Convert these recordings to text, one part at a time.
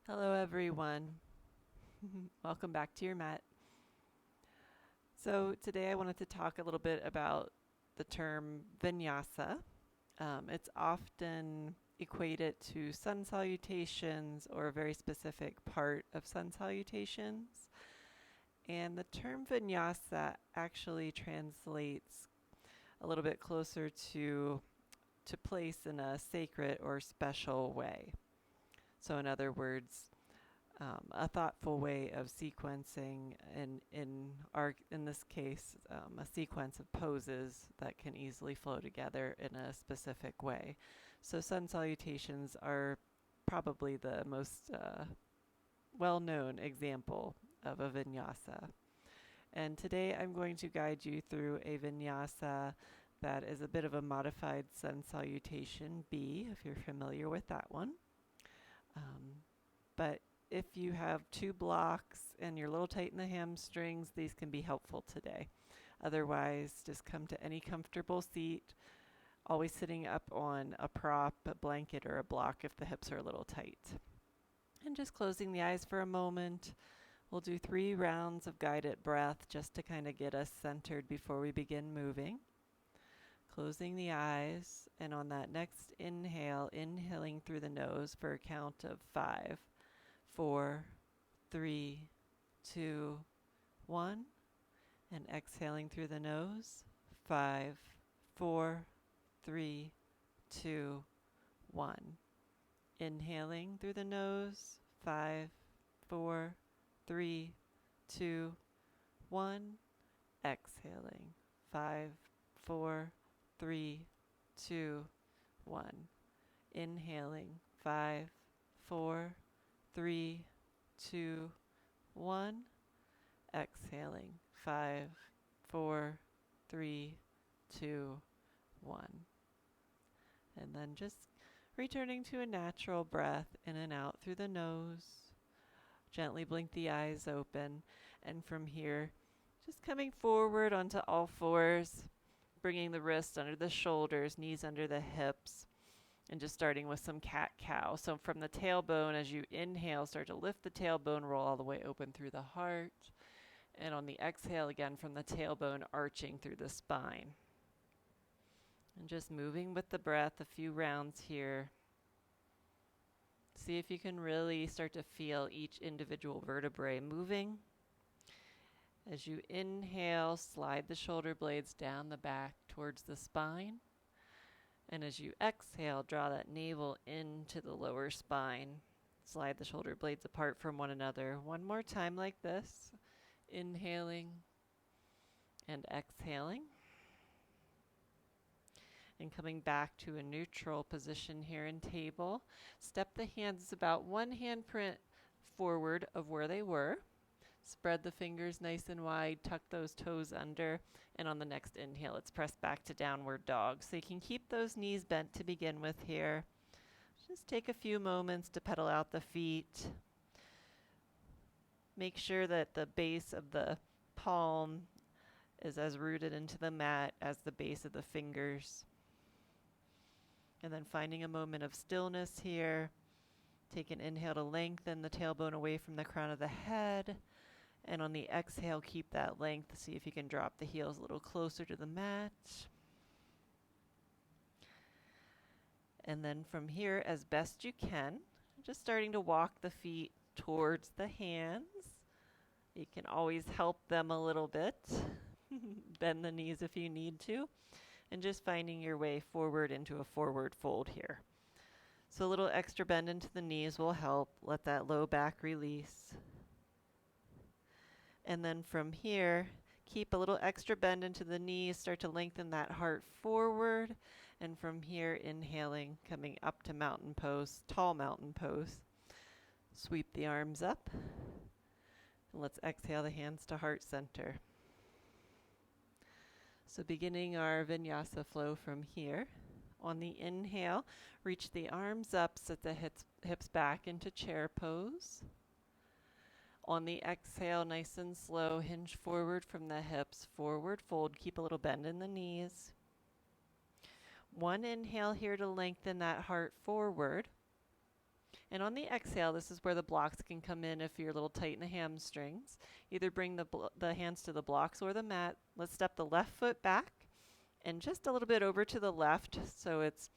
Hello, everyone. Welcome back to your mat. So, today I wanted to talk a little bit about the term vinyasa. It's often equated to sun salutations or a very specific part of sun salutations. And the term vinyasa actually translates a little bit closer to place in a sacred or special way. So, in other words, a thoughtful way of sequencing, in this case, a sequence of poses that can easily flow together in a specific way. So sun salutations are probably the most well-known example of a vinyasa. And today I'm going to guide you through a vinyasa that is a bit of a modified sun salutation B, if you're familiar with that one. But if you have two blocks and you're a little tight in the hamstrings, these can be helpful today. Otherwise, just come to any comfortable seat, always sitting up on a prop, a blanket, or a block if the hips are a little tight. And just closing the eyes for a moment. We'll do 3 rounds of guided breath just to kind of get us centered before we begin moving. Closing the eyes, and on that next inhale, inhaling through the nose for a count of 5, 4, 3, 2, 1, and exhaling through the nose, 5, 4, 3, 2, 1. Inhaling through the nose, 5, 4, 3, 2, 1. Exhaling, 5, 4, 3, 2, 1. Inhaling, 5, 4, 3, 2, 1. Exhaling, 5, 4, 3, 2, 1. And then just returning to a natural breath in and out through the nose. Gently blink the eyes open. And from here, just coming forward onto all fours, bringing the wrists under the shoulders, knees under the hips, and just starting with some cat-cow. So from the tailbone, as you inhale, start to lift the tailbone, roll all the way open through the heart. And on the exhale, again, from the tailbone, arching through the spine. And just moving with the breath a few rounds here. See if you can really start to feel each individual vertebrae moving. As you inhale, slide the shoulder blades down the back towards the spine. And as you exhale, draw that navel into the lower spine. Slide the shoulder blades apart from one another. One more time like this. Inhaling and exhaling. And coming back to a neutral position here in table. Step the hands about one handprint forward of where they were. Spread the fingers nice and wide, tuck those toes under, and on the next inhale, let's press back to downward dog. So you can keep those knees bent to begin with here. Just take a few moments to pedal out the feet. Make sure that the base of the palm is as rooted into the mat as the base of the fingers. And then finding a moment of stillness here. Take an inhale to lengthen the tailbone away from the crown of the head. And on the exhale, keep that length. See if you can drop the heels a little closer to the mat. And then from here, as best you can, just starting to walk the feet towards the hands. You can always help them a little bit. Bend the knees if you need to. And just finding your way forward into a forward fold here. So a little extra bend into the knees will help. Let that low back release. And then from here, keep a little extra bend into the knees, start to lengthen that heart forward. And from here, inhaling, coming up to mountain pose, tall mountain pose. Sweep the arms up. And let's exhale the hands to heart center. So beginning our vinyasa flow from here. On the inhale, reach the arms up, set the hips back into chair pose. On the exhale, nice and slow, hinge forward from the hips, forward fold, keep a little bend in the knees. One inhale here to lengthen that heart forward. And on the exhale, this is where the blocks can come in if you're a little tight in the hamstrings. Either bring the hands to the blocks or the mat. Let's step the left foot back and just a little bit over to the left, so it's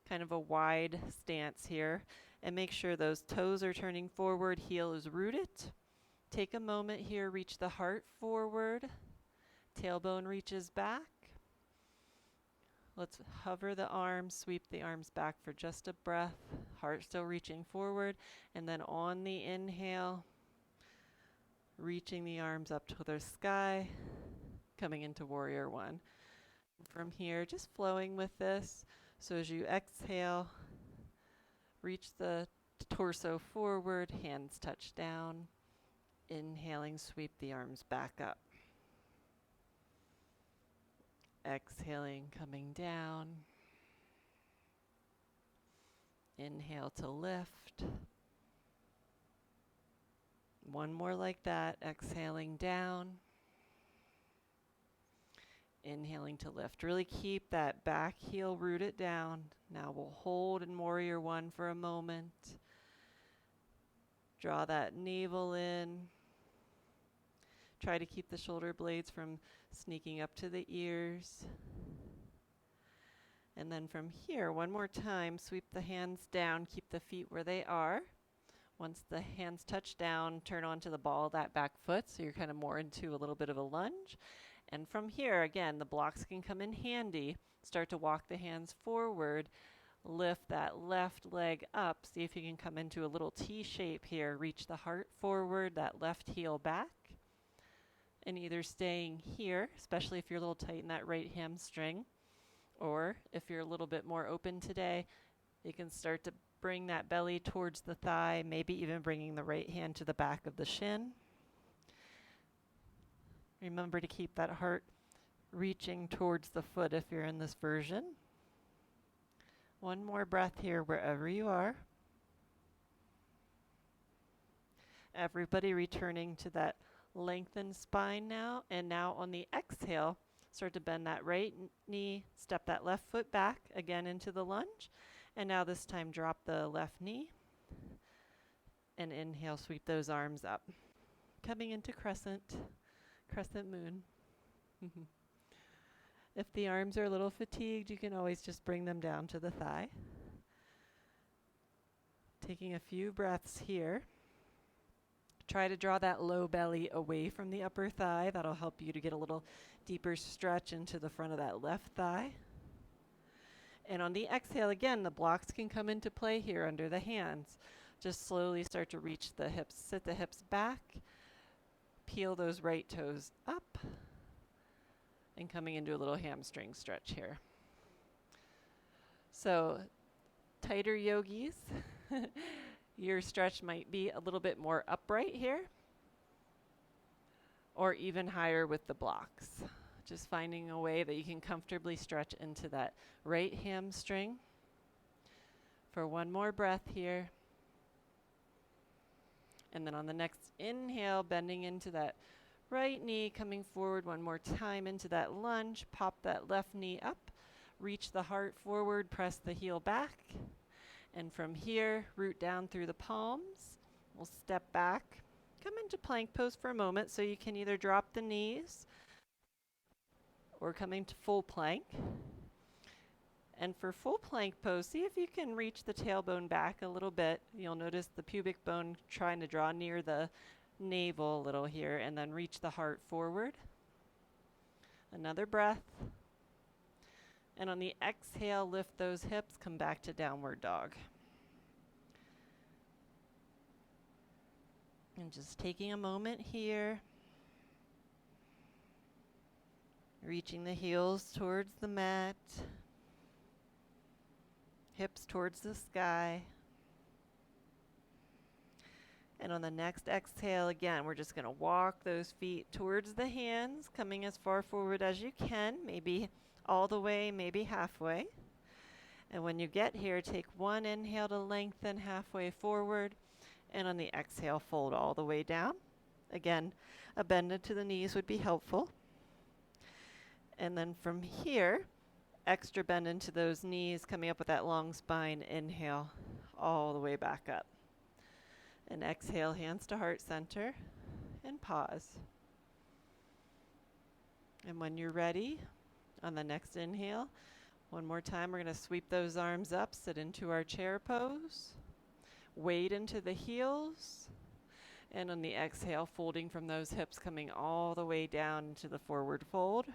kind of a wide stance here. And make sure those toes are turning forward, heel is rooted. Take a moment here, reach the heart forward, tailbone reaches back. Let's hover the arms, sweep the arms back for just a breath, heart still reaching forward, and then on the inhale, reaching the arms up to the sky, coming into Warrior One. From here, just flowing with this. So as you exhale, reach the torso forward, hands touch down. Inhaling, sweep the arms back up. Exhaling, coming down. Inhale to lift. One more like that, exhaling down. Inhaling to lift. Really keep that back heel rooted down. Now we'll hold in Warrior One for a moment. Draw that navel in. Try to keep the shoulder blades from sneaking up to the ears. And then from here, one more time, sweep the hands down, keep the feet where they are. Once the hands touch down, turn onto the ball of that back foot, so you're kind of more into a little bit of a lunge. And from here, again, the blocks can come in handy. Start to walk the hands forward. Lift that left leg up. See if you can come into a little T shape here. Reach the heart forward, that left heel back. And either staying here, especially if you're a little tight in that right hamstring, or if you're a little bit more open today, you can start to bring that belly towards the thigh, maybe even bringing the right hand to the back of the shin. Remember to keep that heart reaching towards the foot if you're in this version. One more breath here wherever you are. Everybody returning to that lengthened spine now. And now on the exhale, start to bend that right knee, step that left foot back again into the lunge. And now this time drop the left knee. And inhale, sweep those arms up. Coming into crescent moon. If the arms are a little fatigued, you can always just bring them down to the thigh. Taking a few breaths here. Try to draw that low belly away from the upper thigh. That'll help you to get a little deeper stretch into the front of that left thigh. And on the exhale, again, the blocks can come into play here under the hands. Just slowly start to reach the hips, sit the hips back, peel those right toes up, and coming into a little hamstring stretch here. So, tighter yogis, your stretch might be a little bit more upright here, or even higher with the blocks. Just finding a way that you can comfortably stretch into that right hamstring. For one more breath here. And then on the next inhale, bending into that right knee, coming forward one more time into that lunge. Pop that left knee up, reach the heart forward, press the heel back. And from here, root down through the palms. We'll step back, come into plank pose for a moment, so you can either drop the knees or come into full plank. And for full plank pose, see if you can reach the tailbone back a little bit. You'll notice the pubic bone trying to draw near the navel a little here, and then reach the heart forward. Another breath. And on the exhale, lift those hips, come back to downward dog. And just taking a moment here. Reaching the heels towards the mat. Hips towards the sky. And on the next exhale, again, we're just going to walk those feet towards the hands, coming as far forward as you can, maybe all the way, maybe halfway. And when you get here, take one inhale to lengthen halfway forward. And on the exhale, fold all the way down. Again, a bend into the knees would be helpful. And then from here, extra bend into those knees, coming up with that long spine. Inhale, all the way back up. And exhale, hands to heart center, and pause. And when you're ready, on the next inhale, one more time, we're going to sweep those arms up, sit into our chair pose, weight into the heels, and on the exhale, folding from those hips, coming all the way down into the forward fold.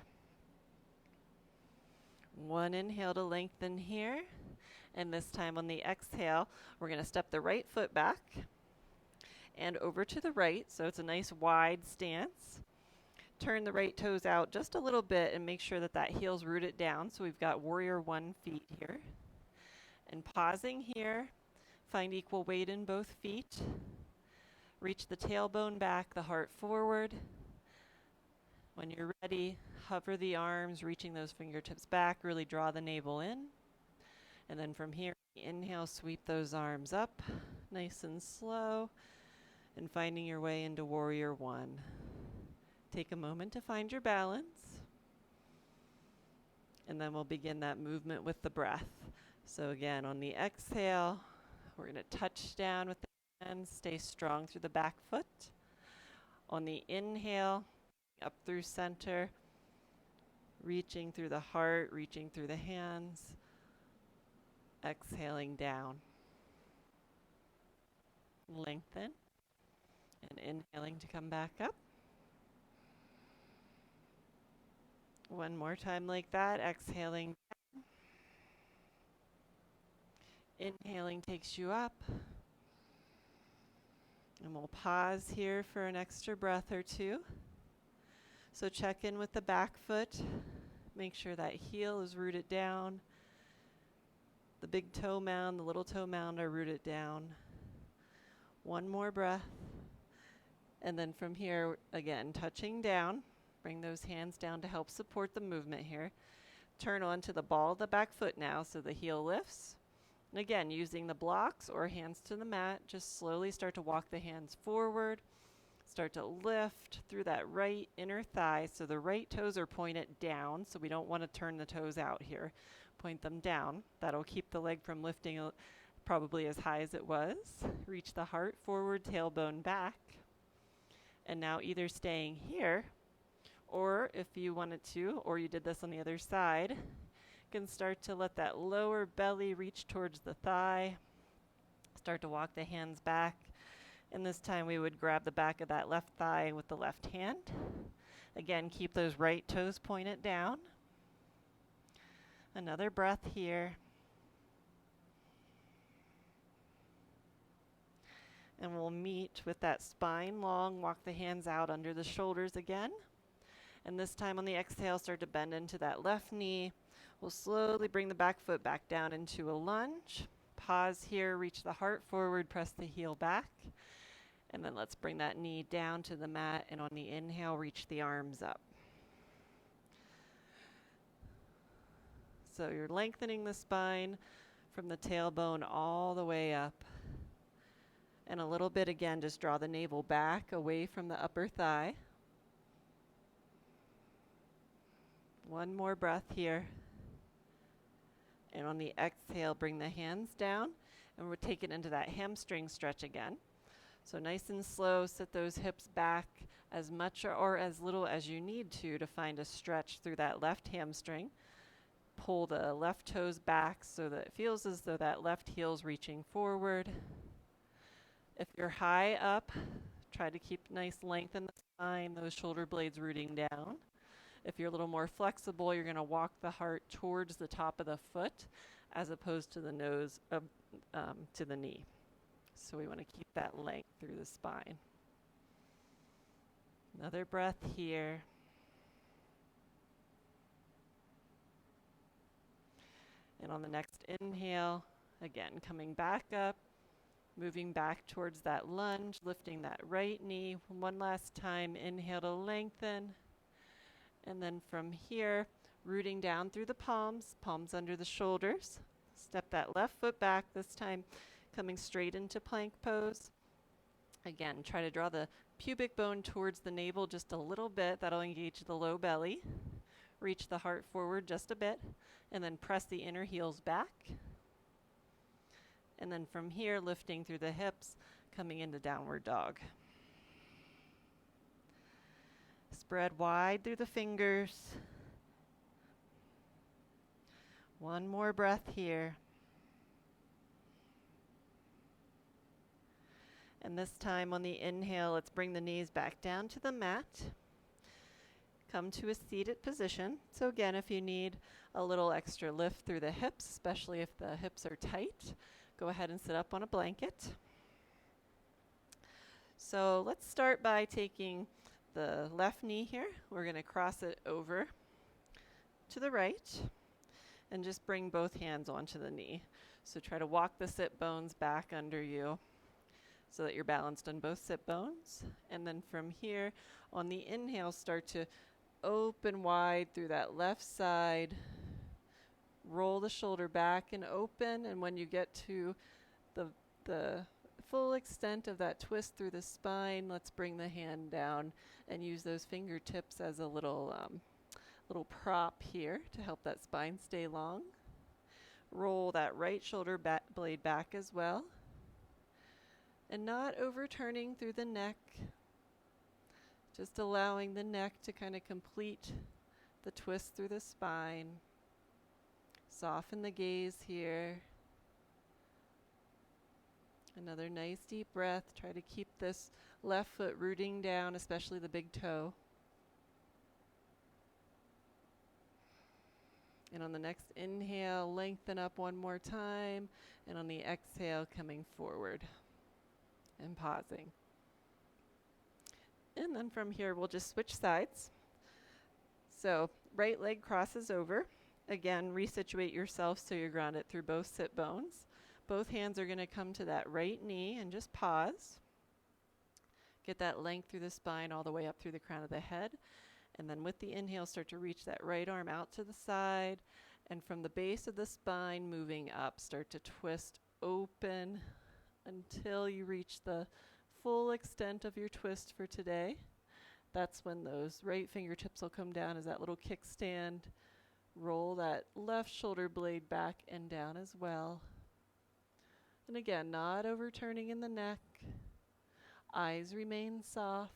One inhale to lengthen here, and this time on the exhale, we're going to step the right foot back and over to the right, so it's a nice wide stance. Turn the right toes out just a little bit and make sure that that heel's rooted down. So we've got warrior one feet here. And pausing here, find equal weight in both feet. Reach the tailbone back, the heart forward. When you're ready, hover the arms, reaching those fingertips back, really draw the navel in. And then from here, inhale, sweep those arms up, nice and slow, and finding your way into warrior one. Take a moment to find your balance, and then we'll begin that movement with the breath. So again, on the exhale, we're going to touch down with the hands, stay strong through the back foot. On the inhale, up through center, reaching through the heart, reaching through the hands, exhaling down. Lengthen, and inhaling to come back up. One more time like that, exhaling down. Inhaling takes you up. And we'll pause here for an extra breath or two. So check in with the back foot. Make sure that heel is rooted down. The big toe mound, the little toe mound are rooted down. One more breath. And then from here, again, touching down. Bring those hands down to help support the movement here. Turn onto the ball of the back foot now so the heel lifts. And again, using the blocks or hands to the mat, just slowly start to walk the hands forward. Start to lift through that right inner thigh. So the right toes are pointed down, so we don't want to turn the toes out here. Point them down. That'll keep the leg from lifting probably as high as it was. Reach the heart forward, tailbone back. And now either staying here, or if you wanted to, or you did this on the other side, you can start to let that lower belly reach towards the thigh. Start to walk the hands back. And this time we would grab the back of that left thigh with the left hand. Again, keep those right toes pointed down. Another breath here. And we'll meet with that spine long, walk the hands out under the shoulders again. And this time on the exhale, start to bend into that left knee. We'll slowly bring the back foot back down into a lunge. Pause here, reach the heart forward, press the heel back. And then let's bring that knee down to the mat, and on the inhale, reach the arms up. So you're lengthening the spine from the tailbone all the way up. And a little bit again, just draw the navel back away from the upper thigh. One more breath here. And on the exhale, bring the hands down, and we'll take it into that hamstring stretch again. So nice and slow, sit those hips back as much or as little as you need to find a stretch through that left hamstring. Pull the left toes back so that it feels as though that left heel's reaching forward. If you're high up, try to keep nice length in the spine, those shoulder blades rooting down. If you're a little more flexible, you're going to walk the heart towards the top of the foot as opposed to the nose to the knee. So we want to keep that length through the spine. Another breath here. And on the next inhale, again, coming back up, moving back towards that lunge, lifting that right knee. One last time, inhale to lengthen. And then from here, rooting down through the palms, palms under the shoulders. Step that left foot back, this time coming straight into plank pose. Again, try to draw the pubic bone towards the navel just a little bit. That'll engage the low belly. Reach the heart forward just a bit, and then press the inner heels back. And then from here, lifting through the hips, coming into downward dog. Spread wide through the fingers. One more breath here. And this time on the inhale, let's bring the knees back down to the mat. Come to a seated position. So again, if you need a little extra lift through the hips, especially if the hips are tight, go ahead and sit up on a blanket. So let's start by taking the left knee here. We're going to cross it over to the right and just bring both hands onto the knee. So try to walk the sit bones back under you so that you're balanced on both sit bones. And then from here, on the inhale, start to open wide through that left side. Roll the shoulder back and open. And when you get to the full extent of that twist through the spine, let's bring the hand down and use those fingertips as a little prop here to help that spine stay long. Roll that right shoulder blade back as well. And not overturning through the neck, just allowing the neck to kind of complete the twist through the spine. Soften the gaze here. Another nice deep breath. Try to keep this left foot rooting down, especially the big toe. And on the next inhale, lengthen up one more time. And on the exhale, coming forward and pausing. And then from here, we'll just switch sides. So right leg crosses over. Again, resituate yourself so you're grounded through both sit bones. Both hands are going to come to that right knee and just pause. Get that length through the spine all the way up through the crown of the head. And then with the inhale, start to reach that right arm out to the side. And from the base of the spine, moving up, start to twist open until you reach the full extent of your twist for today. That's when those right fingertips will come down as that little kickstand. Roll that left shoulder blade back and down as well. And again, not overturning in the neck. Eyes remain soft.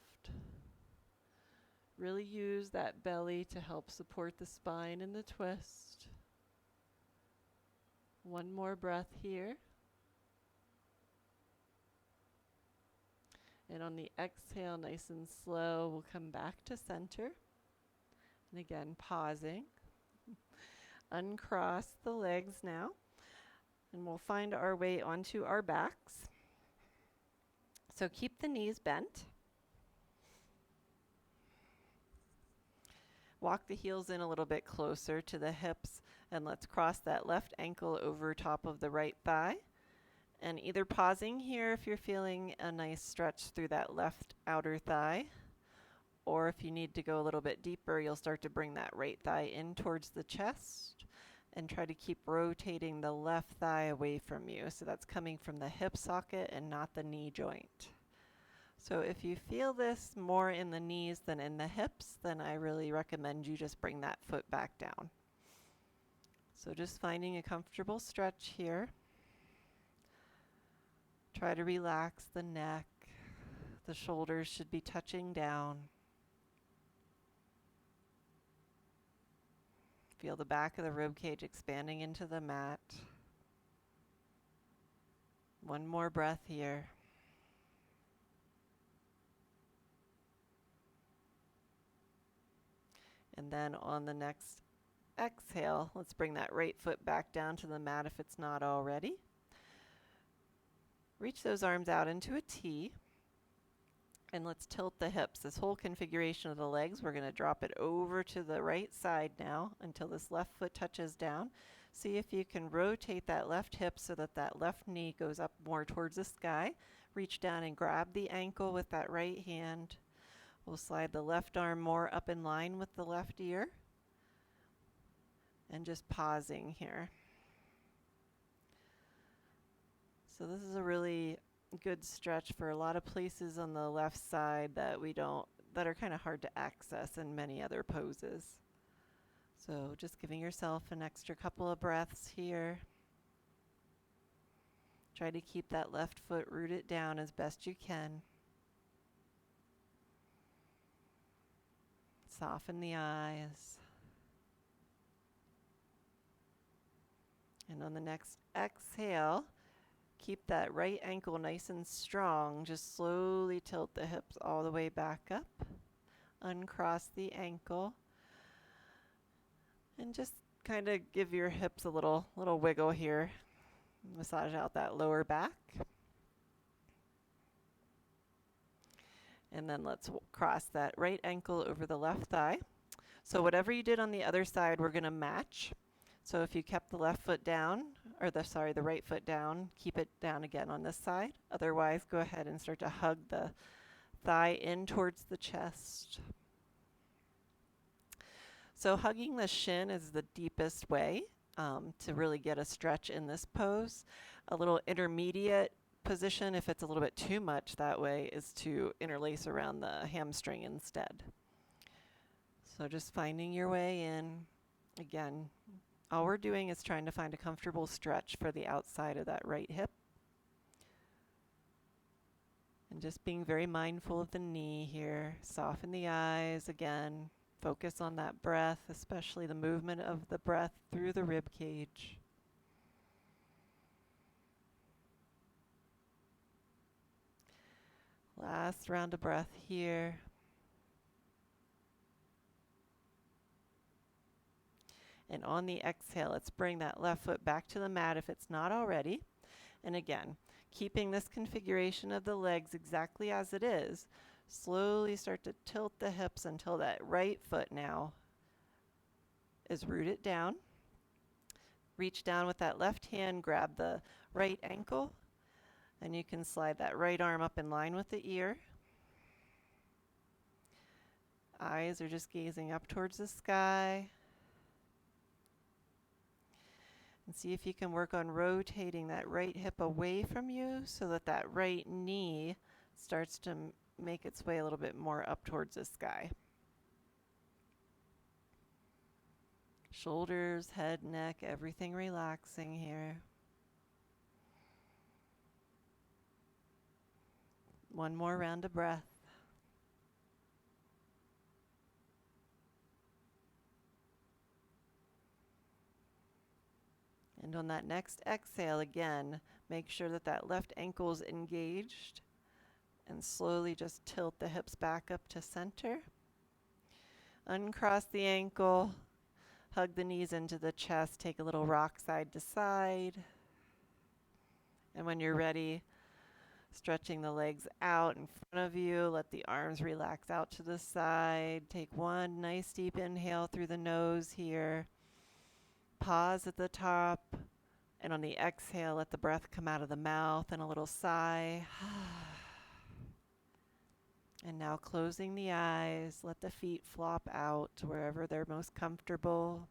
Really use that belly to help support the spine in the twist. One more breath here. And on the exhale, nice and slow, we'll come back to center. And again, pausing. Uncross the legs now. And we'll find our way onto our backs. So keep the knees bent. Walk the heels in a little bit closer to the hips. And let's cross that left ankle over top of the right thigh. And either pausing here if you're feeling a nice stretch through that left outer thigh, or if you need to go a little bit deeper, you'll start to bring that right thigh in towards the chest and try to keep rotating the left thigh away from you. So that's coming from the hip socket and not the knee joint. So if you feel this more in the knees than in the hips, then I really recommend you just bring that foot back down. So just finding a comfortable stretch here. Try to relax the neck. The shoulders should be touching down. Feel the back of the rib cage expanding into the mat. One more breath here. And then on the next exhale, let's bring that right foot back down to the mat if it's not already. Reach those arms out into a T, and let's tilt the hips. This whole configuration of the legs, we're going to drop it over to the right side now until this left foot touches down. See if you can rotate that left hip so that that left knee goes up more towards the sky. Reach down and grab the ankle with that right hand. We'll slide the left arm more up in line with the left ear. And just pausing here. So this is a really good stretch for a lot of places on the left side that that are kind of hard to access in many other poses. So just giving yourself an extra couple of breaths here. Try to keep that left foot rooted down as best you can. Soften the eyes. And on the next exhale, keep that right ankle nice and strong. Just slowly tilt the hips all the way back up. Uncross the ankle. And just kind of give your hips a little wiggle here. Massage out that lower back. And then let's cross that right ankle over the left thigh. So whatever you did on the other side, we're going to match. So if you kept the left foot down, or the right foot down, keep it down again on this side. Otherwise, go ahead and start to hug the thigh in towards the chest. So hugging the shin is the deepest way to really get a stretch in this pose. A little intermediate position, if it's a little bit too much that way, is to interlace around the hamstring instead. So just finding your way in. Again, all we're doing is trying to find a comfortable stretch for the outside of that right hip. And just being very mindful of the knee here. Soften the eyes again. Focus on that breath, especially the movement of the breath through the rib cage. Last round of breath here. And on the exhale, let's bring that left foot back to the mat if it's not already. And again, keeping this configuration of the legs exactly as it is, slowly start to tilt the hips until that right foot now is rooted down. Reach down with that left hand, grab the right ankle, and you can slide that right arm up in line with the ear. Eyes are just gazing up towards the sky. And see if you can work on rotating that right hip away from you so that that right knee starts to make its way a little bit more up towards the sky. Shoulders, head, neck, everything relaxing here. One more round of breath. And on that next exhale, again, make sure that that left ankle is engaged and slowly just tilt the hips back up to center. Uncross the ankle, hug the knees into the chest, take a little rock side to side. And when you're ready, stretching the legs out in front of you, let the arms relax out to the side. Take one nice deep inhale through the nose here. Pause at the top, and on the exhale, let the breath come out of the mouth and a little sigh. And now closing the eyes, let the feet flop out to wherever they're most comfortable.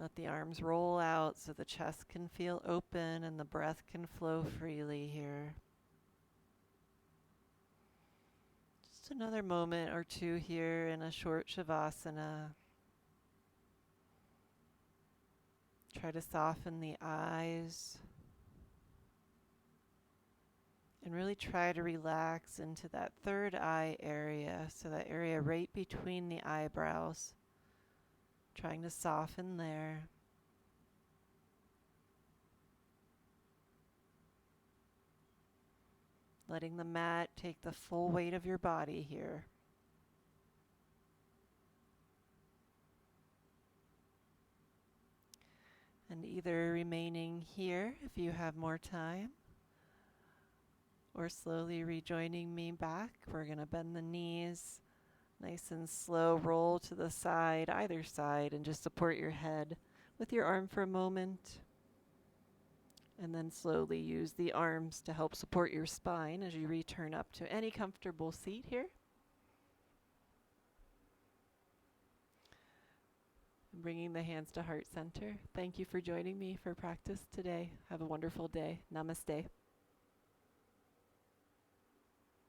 Let the arms roll out so the chest can feel open and the breath can flow freely here. Just another moment or two here in a short Shavasana. Try to soften the eyes and really try to relax into that third eye area, so that area right between the eyebrows. Trying to soften there. Letting the mat take the full weight of your body here. And either remaining here if you have more time, or slowly rejoining me back. We're going to bend the knees, nice and slow, roll to the side, either side, and just support your head with your arm for a moment. And then slowly use the arms to help support your spine as you return up to any comfortable seat here. Bringing the hands to heart center. Thank you for joining me for practice today. Have a wonderful day. Namaste.